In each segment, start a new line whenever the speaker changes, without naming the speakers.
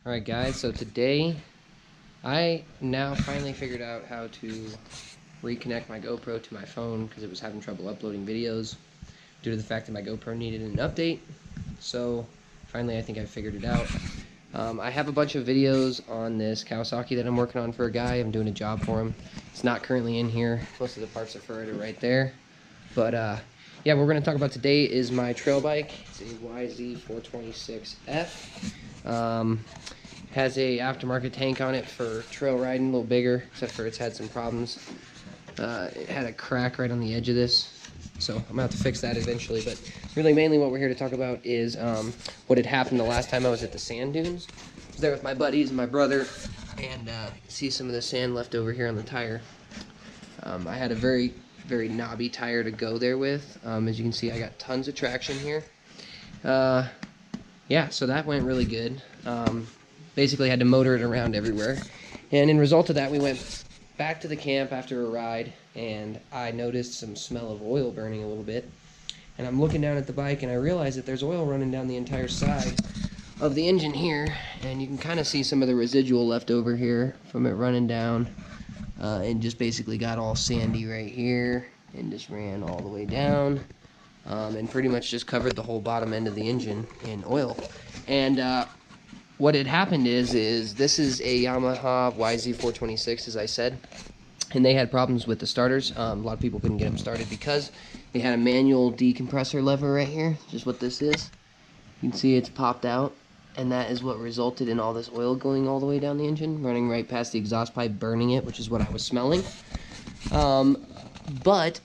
Alright guys, so today I now finally figured out how to reconnect my GoPro to my phone because it was having trouble uploading videos due to the fact that my GoPro needed an update. So finally I think I figured it out. I have a bunch of videos on this Kawasaki that I'm working on for a guy. I'm doing a job for him. It's not currently in here. Most of the parts for it are right there. But yeah, what we're going to talk about today is my trail bike. It's a YZ426F. Has a aftermarket tank on it for trail riding, a little bigger, except for it's had some problems. It had a crack right on the edge of this, so I'm gonna have to fix that eventually. But really, mainly what we're here to talk about is what had happened the last time I was at the sand dunes. I was there with my buddies and my brother, and see some of the sand left over here on the tire. I had a very knobby tire to go there with. As you can see, I got tons of traction here. Yeah, so that went really good. Basically had to motor it around everywhere, and in result of that we went back to the camp after a ride, and I noticed some smell of oil burning a little bit, and I'm looking down at the bike and I realize that there's oil running down the entire side of the engine here, and you can kind of see some of the residual left over here from it running down, and just basically got all sandy right here and just ran all the way down, and pretty much just covered the whole bottom end of the engine in oil. And what had happened is this is a Yamaha YZ426, as I said, and they had problems with the starters. A lot of people couldn't get them started because they had a manual decompressor lever right here, just what this is. You can see it's popped out, and that is what resulted in all this oil going all the way down the engine, running right past the exhaust pipe, burning it, which is what I was smelling. But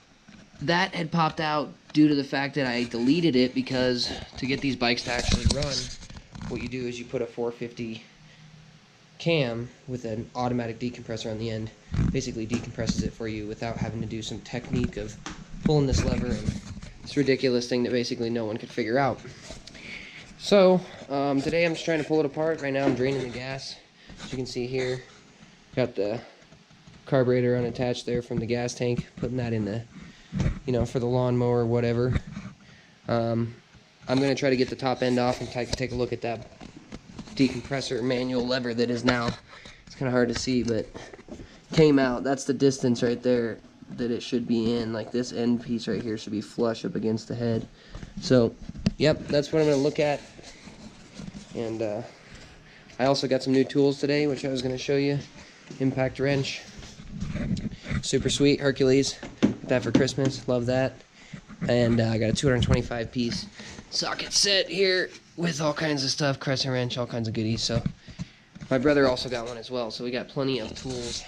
that had popped out due to the fact that I deleted it, because to get these bikes to actually run, what you do is you put a 450 cam with an automatic decompressor on the end, basically decompresses it for you without having to do some technique of pulling this lever and this ridiculous thing that basically no one could figure out. So today I'm just trying to pull it apart. Right now I'm draining the gas. As you can see here, got the carburetor unattached there from the gas tank, putting that in the, for the lawnmower or whatever. I'm going to try to get the top end off and take a look at that decompressor manual lever that is now, it's kind of hard to see, but came out. That's the distance right there that it should be in. Like, this end piece right here should be flush up against the head. So, yep, that's what I'm going to look at. And I also got some new tools today, which I was going to show you. Impact wrench. Super sweet. Hercules. Got that for Christmas. Love that. And I got a 225 piece socket set here with all kinds of stuff, crescent wrench, all kinds of goodies. So my brother also got one as well, so we got plenty of tools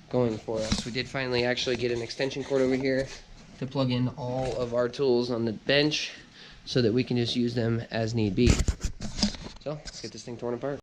going for us. We did finally actually get an extension cord over here to plug in all of our tools on the bench so that we can just use them as need be. So let's get this thing torn apart.